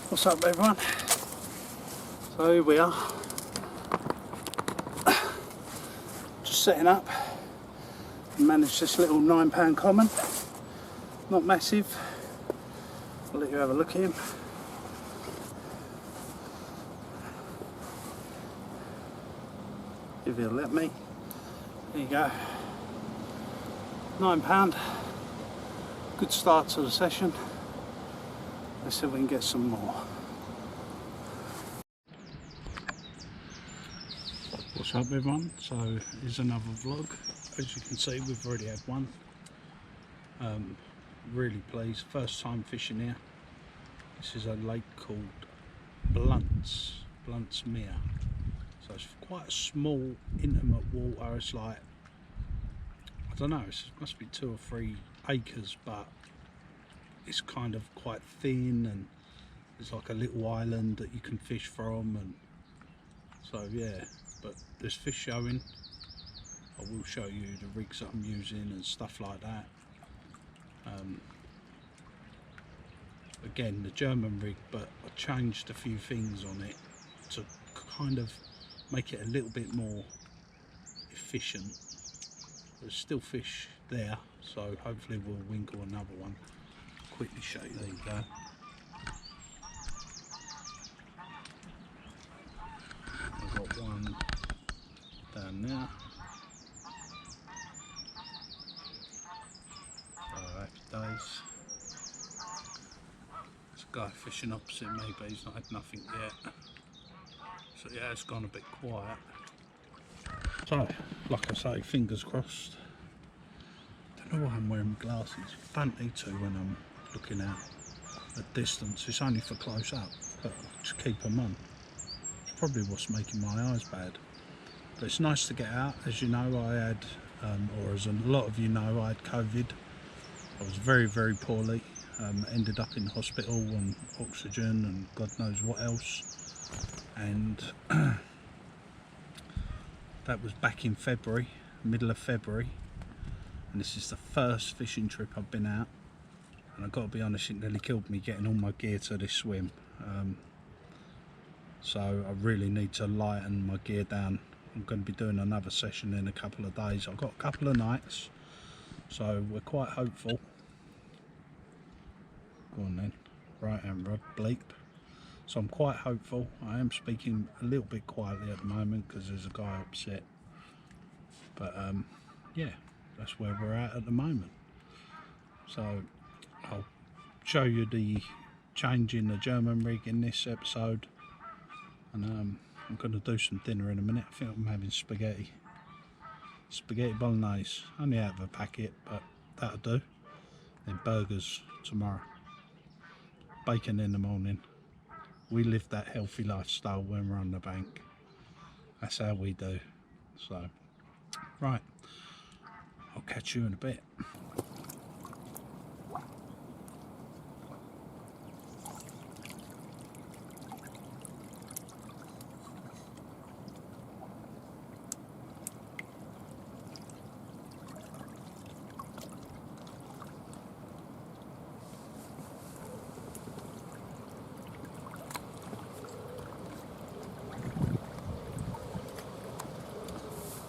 What's up everyone? So here we are, just setting up. Managed this little £9 common, not massive. I'll let you have a look at him. If he'll let me. There you go. £9. Good start to the session. Let's see if we can get some more. What's up everyone? So here's another vlog. As you can see, we've already had one. Really pleased. First time fishing here. This is a lake called Blunts Mere. So it's quite a small, intimate water. It's like, I don't know, it must be 2 or 3 acres, but it's kind of quite thin, and there's like a little island that you can fish from, and so yeah. But there's fish showing. I will show you the rigs that I'm using and stuff like that. Again, the German rig, but I changed a few things on it to kind of make it a little bit more efficient. There's still fish there, so hopefully we'll winkle another one. Quickly show you. There you go. I've got one down there. Oh, happy days. There's a guy fishing opposite me, but he's not had nothing yet. So yeah, it's gone a bit quiet. So, like I say, fingers crossed. Don't know why I'm wearing glasses. Don't need to when I'm looking out at distance. It's only for close up, but just keep them on. It's probably what's making my eyes bad. But it's nice to get out. As you know, I had, or as a lot of you know, I had COVID. I was very, very poorly. Ended up in hospital on oxygen and God knows what else. And that was back in February, middle of February. And this is the first fishing trip I've been out. And I've got to be honest, it nearly killed me getting all my gear to this swim. So I really need to lighten my gear down. I'm going to be doing another session in a couple of days. I've got a couple of nights, so we're quite hopeful. Go on then, right hand rod, bleep. So I'm quite hopeful. I am speaking a little bit quietly at the moment because there's a guy upset. But yeah, that's where we're at the moment. So I'll show you the change in the German rig in this episode. And I'm going to do some dinner in a minute. I think I'm having spaghetti bolognese, only out of a packet, but that'll do. Then burgers tomorrow, bacon in the morning. We live that healthy lifestyle when we're on the bank. That's how we do. So right, I'll catch you in a bit.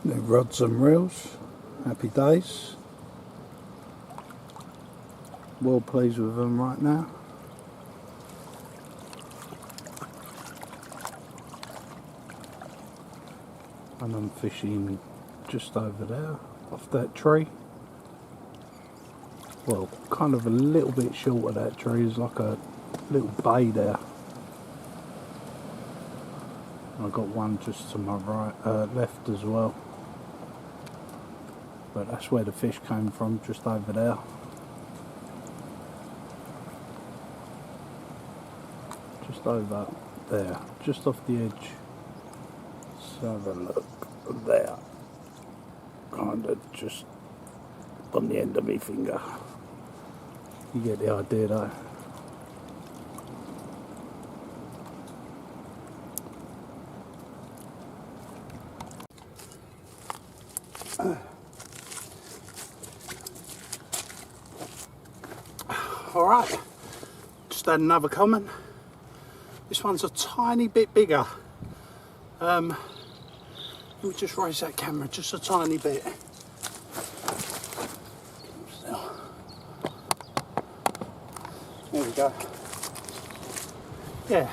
New rods and reels, happy days. Well pleased with them right now. And I'm fishing just over there, off that tree. Well, kind of a little bit short of that tree, there's like a little bay there. I've got one just to my right, left as well. But that's where the fish came from, just over there. Just over there, just off the edge. Let's have a look there. Kind of just on the end of my finger. You get the idea though. Alright, just had another comment. This one's a tiny bit bigger. Let me just raise that camera just a tiny bit. There we go. Yeah,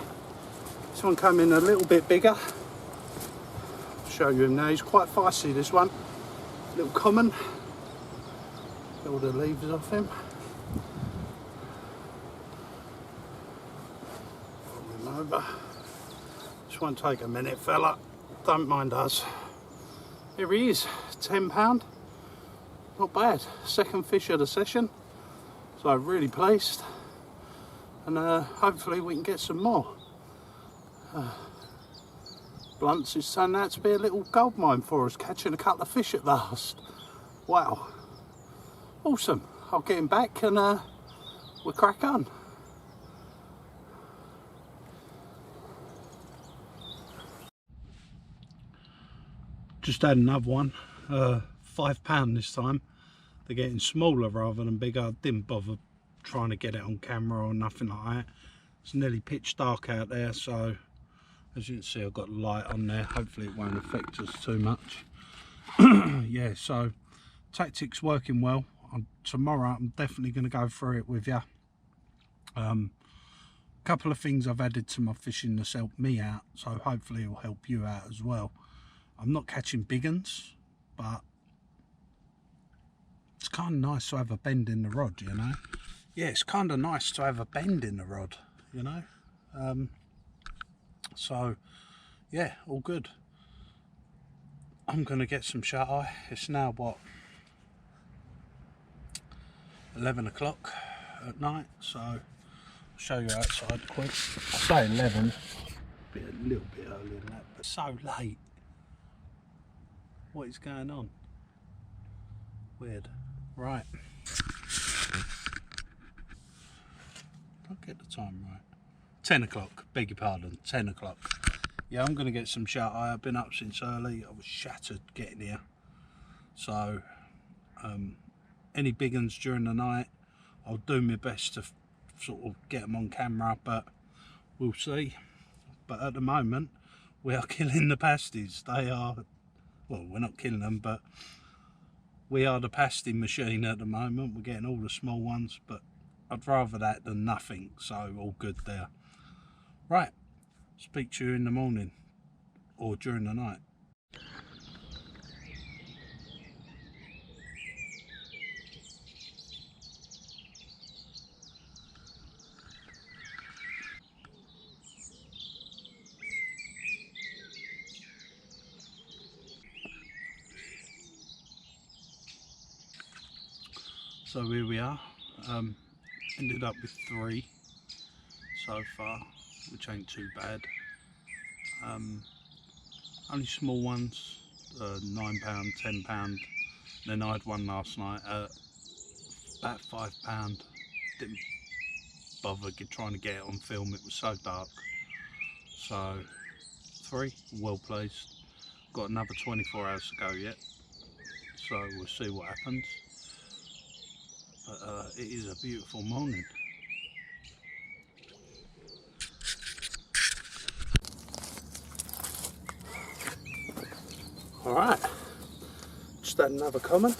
this one came in a little bit bigger. I'll show you him now. He's quite feisty, this one. Little common. Get all the leaves off him. Roll him over. This won't take a minute, fella. Don't mind us. Here he is, £10. Not bad. Second fish of the session. So really pleased. And hopefully we can get some more. Blunts is turned out to be a little gold mine for us, catching a couple of fish at last. Wow. Awesome. I'll get him back and we'll crack on. Just had another one, £5 this time. They're getting smaller rather than bigger. I didn't bother trying to get it on camera or nothing like that. It's nearly pitch dark out there, so as you can see I've got light on there. Hopefully it won't affect us too much. Yeah, so tactics working well. Tomorrow I'm definitely going to go through it with you. Couple of things I've added to my fishing that's helped me out, so hopefully it will help you out as well. I'm not catching big uns, but it's kind of nice to have a bend in the rod, you know. Yeah, it's kind of nice to have a bend in the rod, you know. So yeah, all good. I'm gonna get some shut-eye. It's now what, 11 o'clock at night, so I'll show you outside quick. I say 11, a little bit earlier than that, but so late. What is going on? Weird. Right. I'll get the time right. 10 o'clock, beg your pardon, 10 o'clock. Yeah, I'm going to get some shut-eye. I've been up since early. I was shattered getting here. So, any big uns during the night, I'll do my best to sort of get them on camera, but we'll see. But at the moment, we are killing the pasties. They are, well, we're not killing them, but we are the pasty machine at the moment. We're getting all the small ones, but I'd rather that than nothing, so all good there. Right, speak to you in the morning or during the night. So here we are, ended up with 3 so far, which ain't too bad. Only small ones, £9, £10. Then I had one last night at about £5. Didn't bother trying to get it on film, it was so dark. So 3, well placed. Got another 24 hours to go yet, so we'll see what happens. But it is a beautiful morning. Alright, just had another comment.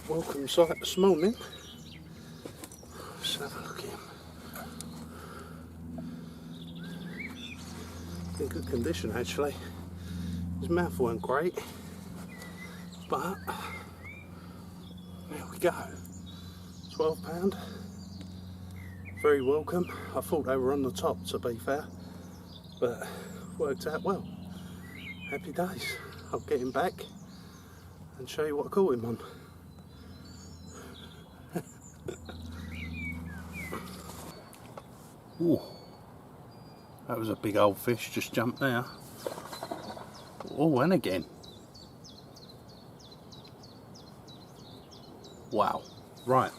Welcome sight this morning. Let's have a look at him. In good condition actually. His mouth weren't great, but there we go. £12. Very welcome. I thought they were on the top, to be fair, but worked out well. Happy days. I'll get him back and show you what I caught him on. Ooh, that was a big old fish, just jumped there. Oh, and again. Wow. Right.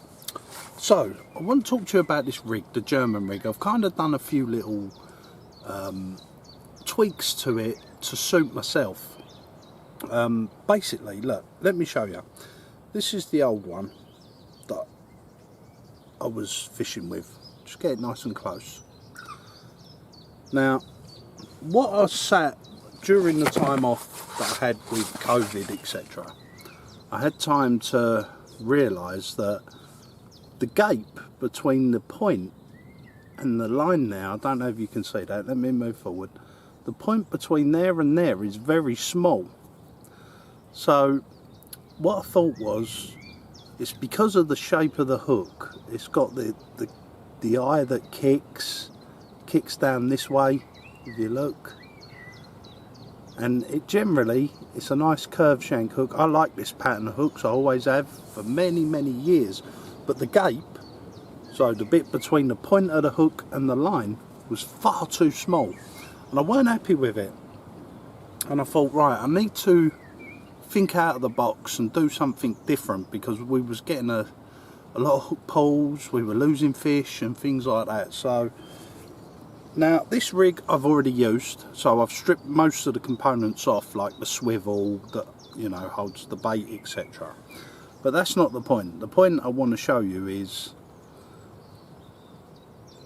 So, I want to talk to you about this rig, the German rig. I've kind of done a few little tweaks to it to suit myself. Basically, look, let me show you. This is the old one that I was fishing with. Just get it nice and close. Now, what I sat during the time off that I had with COVID, etc., I had time to realise that the gape between the point and the line now, I don't know if you can see that, let me move forward. The point between there and there is very small. So what I thought was, it's because of the shape of the hook. It's got the eye that kicks down this way, if you look. And it generally, it's a nice curved shank hook. I like this pattern of hooks, I always have for many, many years. But the gape, so the bit between the point of the hook and the line, was far too small. And I weren't happy with it. And I thought, right, I need to think out of the box and do something different, because we was getting a lot of hook pulls, we were losing fish and things like that. So now this rig I've already used, so I've stripped most of the components off, like the swivel that, you know, holds the bait, etc. But that's not the point. The point I want to show you is,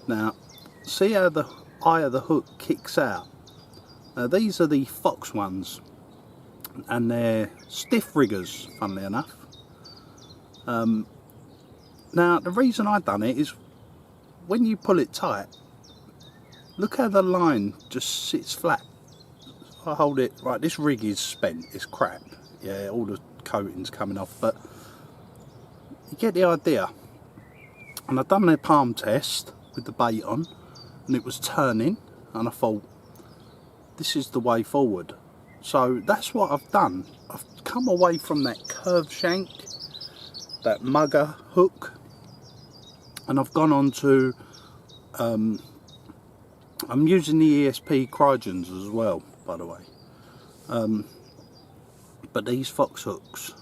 now see how the eye of the hook kicks out. Now these are the Fox ones, and they're stiff riggers, funnily enough. Now the reason I done it is, when you pull it tight, look how the line just sits flat. I hold it, right, this rig is spent, it's crap, yeah, all the coating's coming off, but you get the idea. And I've done their palm test with the bait on, and it was turning, and I thought, this is the way forward. So that's what I've done. I've come away from that curved shank, that mugger hook, and I've gone on to, I'm using the ESP Crygens as well, by the way. But these Fox hooks.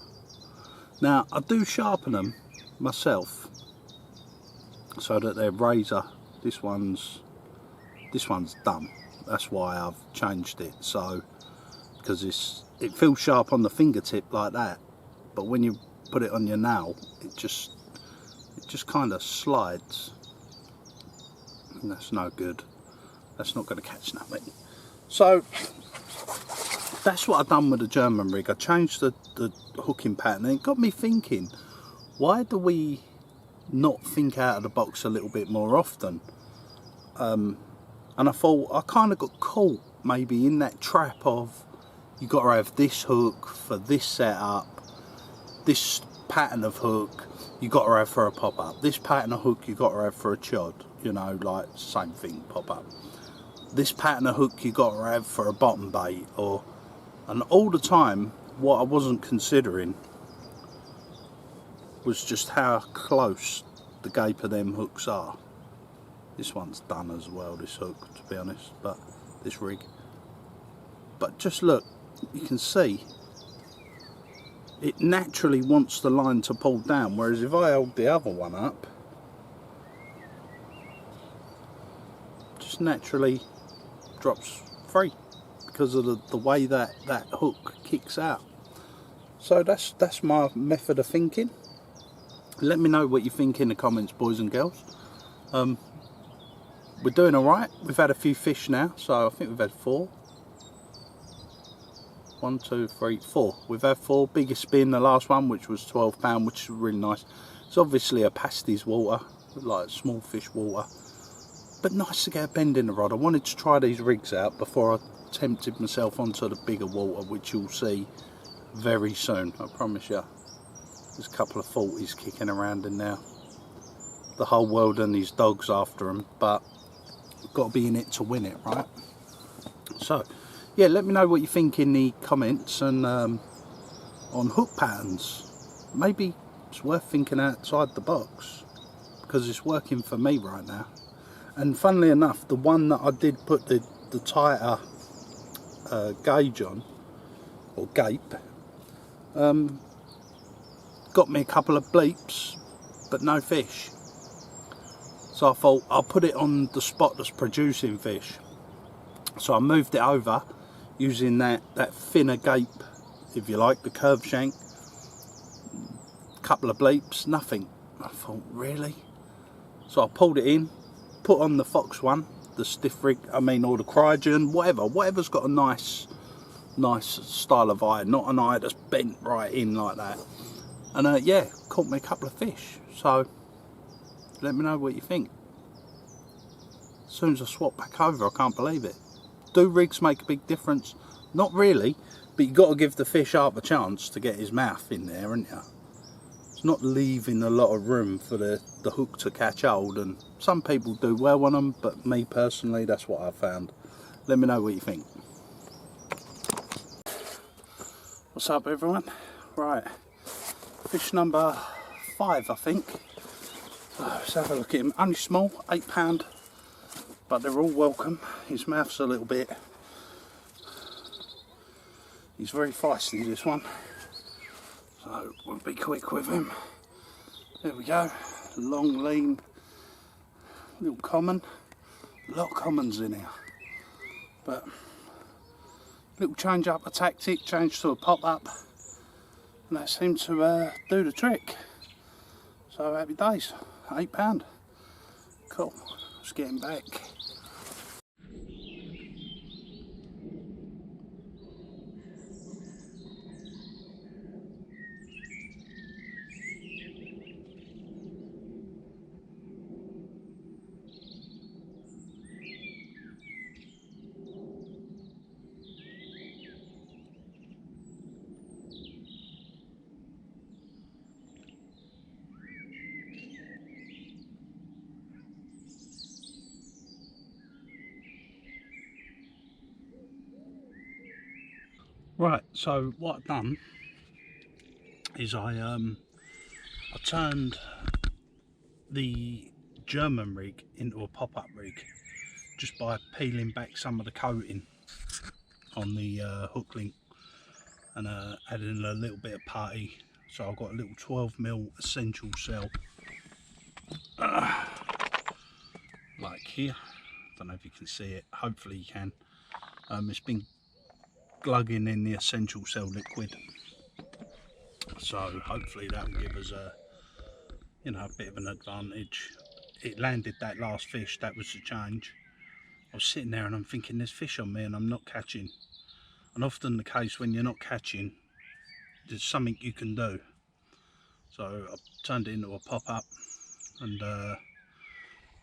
Now, I do sharpen them myself, so that they're razor. This one's dumb. That's why I've changed it. So, because it feels sharp on the fingertip like that, but when you put it on your nail, it just kind of slides, and that's no good. That's not going to catch nothing. So that's what I've done with the German rig. I changed the hooking pattern, and it got me thinking, why do we not think out of the box a little bit more often? And I thought, I kind of got caught maybe in that trap of, you got to have this hook for this setup, this pattern of hook you got to have for a pop-up, this pattern of hook you got to have for a chod, you know, like same thing, pop-up, this pattern of hook you got to have for a bottom bait, and all the time what I wasn't considering was just how close the gape of them hooks are. This one's done as well, this hook, to be honest, but this rig. But just look, you can see it naturally wants the line to pull down, whereas if I hold the other one up, just naturally drops free because of the way that hook kicks out. So that's my method of thinking. Let me know what you think in the comments, boys and girls. We're doing alright. We've had a few fish now, so I think we've had 4. 1, 2, 3, 4. We've had 4. Biggest being the last one, which was £12, which is really nice. It's obviously a pasties water, like small fish water, but nice to get a bend in the rod. I wanted to try these rigs out before I tempted myself onto the bigger water, which you'll see very soon, I promise you. There's a couple of 40s kicking around in there. The whole world and these dogs after them, but you've got to be in it to win it, right? So yeah, let me know what you think in the comments, and on hook patterns. Maybe it's worth thinking outside the box, because it's working for me right now. And funnily enough, the one that I did put the tighter gauge on, or gape, got me a couple of bleeps, but no fish. So I thought, I'll put it on the spot that's producing fish. So I moved it over using that thinner gape, if you like, the curved shank. Couple of bleeps, nothing. I thought, really? So I pulled it in, put on the Fox one, the stiff rig, I mean, or the cryogen, whatever's got a nice style of eye, not an eye that's bent right in like that. And yeah, caught me a couple of fish. So let me know what you think. As soon as I swap back over, I can't believe it. Do rigs make a big difference? Not really, but you've got to give the fish half a chance to get his mouth in there, haven't you? It's not leaving a lot of room for the hook to catch hold, and some people do well on them, but me personally, that's what I've found. Let me know what you think. What's up, everyone? Right, fish number 5, I think. So let's have a look at him. Only small, £8, but they're all welcome. His mouth's a little bit, he's very feisty, this one, so we'll be quick with him. There we go, long, lean, little common. A lot of commons in here, but little change up a tactic, change to a pop-up, and that seemed to do the trick. So happy days, £8. Cool, let's get him back. Right, so what I've done is I turned the German rig into a pop-up rig just by peeling back some of the coating on the hook link and adding a little bit of putty. So I've got a little 12mm essential cell like here. Don't know if you can see it, hopefully you can. It's been glugging in the essential cell liquid, so hopefully that will give us a, you know, a bit of an advantage. It landed that last fish, that was the change. I was sitting there and I'm thinking there's fish on me and I'm not catching, and often the case when you're not catching, there's something you can do. So I turned it into a pop-up and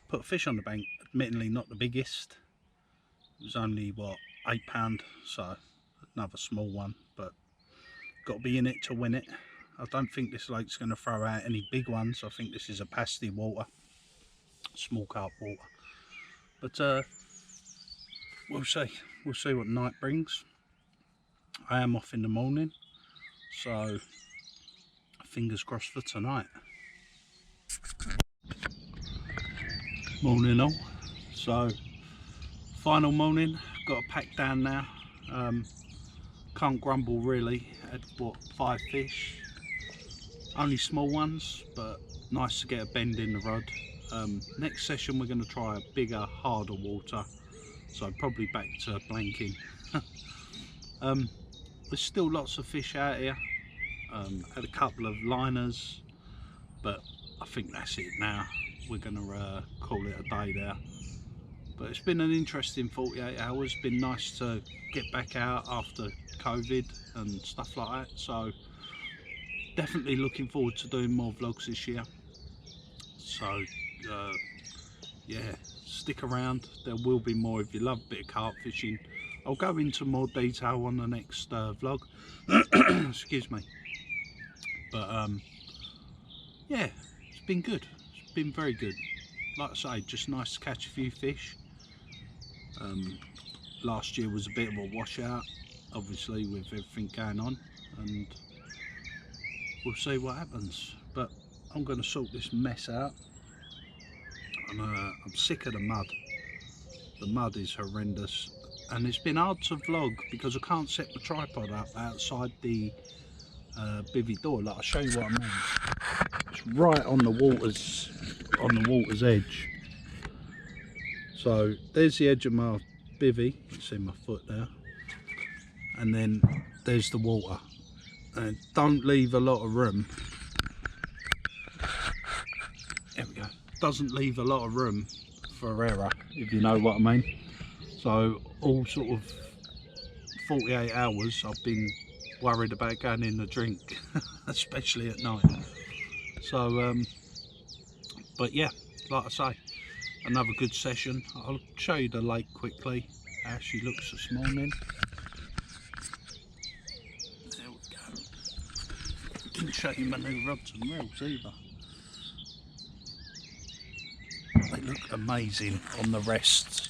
put a fish on the bank. Admittedly not the biggest, it was only what, £8, so another small one, but got to be in it to win it. I don't think this lake's going to throw out any big ones. I think this is a pasty water, small carp water, but we'll see what night brings. I am off in the morning, so fingers crossed for tonight. Morning all. So final morning, got to pack down now. Can't grumble really. Had what, 5 fish, only small ones, but nice to get a bend in the rod. Next session we're going to try a bigger, harder water, so probably back to blanking. There's still lots of fish out here. Had a couple of liners, but I think that's it now. We're going to call it a day there. But it's been an interesting 48 hours. Been nice to get back out after COVID and stuff like that. So definitely looking forward to doing more vlogs this year. So yeah, stick around. There will be more if you love a bit of carp fishing. I'll go into more detail on the next vlog. Excuse me. But yeah, it's been good. It's been very good. Like I say, just nice to catch a few fish. Last year was a bit of a washout, obviously with everything going on, and we'll see what happens. But I'm going to sort this mess out, and I'm sick of the mud. The mud is horrendous, and it's been hard to vlog because I can't set my tripod up outside the bivvy door. Like, I'll show you what I mean. It's right on the water's edge. So there's the edge of my bivvy, you can see my foot there, and then there's the water, and don't leave a lot of room. There we go. Doesn't leave a lot of room for error. if you know what I mean. So all sort of 48 hours I've been worried about going in the drink, especially at night. So but yeah, like I say, another good session. I'll show you the lake quickly, how she looks this morning. There we go. Didn't show you my new rods and reels either. They look amazing on the rests.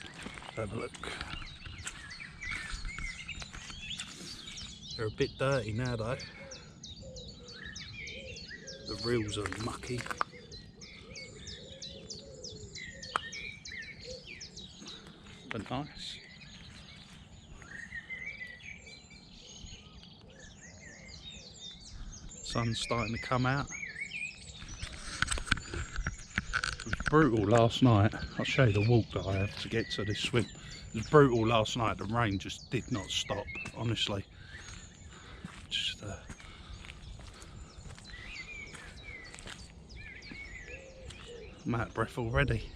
Have a look. They're a bit dirty now though. The reels are mucky. But nice. Sun's starting to come out. It was brutal last night. I'll show you the walk that I have to get to this swim. It was brutal last night. The rain just did not stop, honestly. Just I'm out of breath already.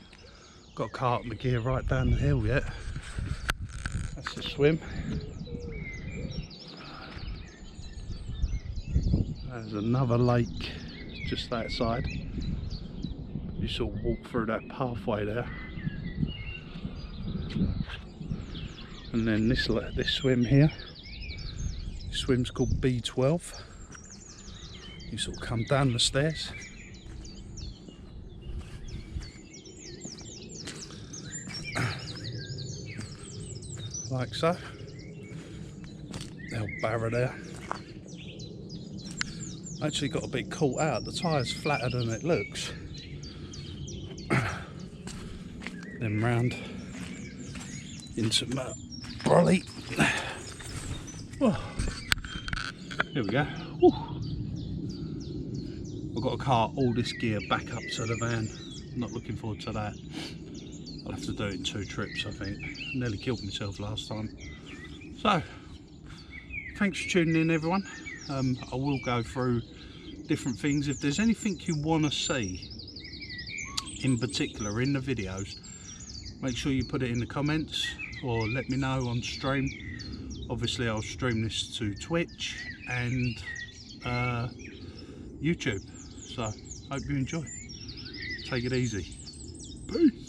Got a carp in my gear right down the hill yet. That's the swim. There's another lake just that side. You sort of walk through that pathway there. And then this swim here. This swim's called B12. You sort of come down the stairs. Like so. The old barra there. Actually got a bit caught out. The tyre's flatter than it looks. Then round into my brolly. Oh, here we go. Woo. I've got to cart all this gear back up to the van. I'm not looking forward to that. I'll have to do it in 2 trips, I think. I nearly killed myself last time. So, thanks for tuning in, everyone. I will go through different things. If there's anything you want to see in particular in the videos, make sure you put it in the comments or let me know on stream. Obviously I'll stream this to Twitch and YouTube. So hope you enjoy. Take it easy. Peace.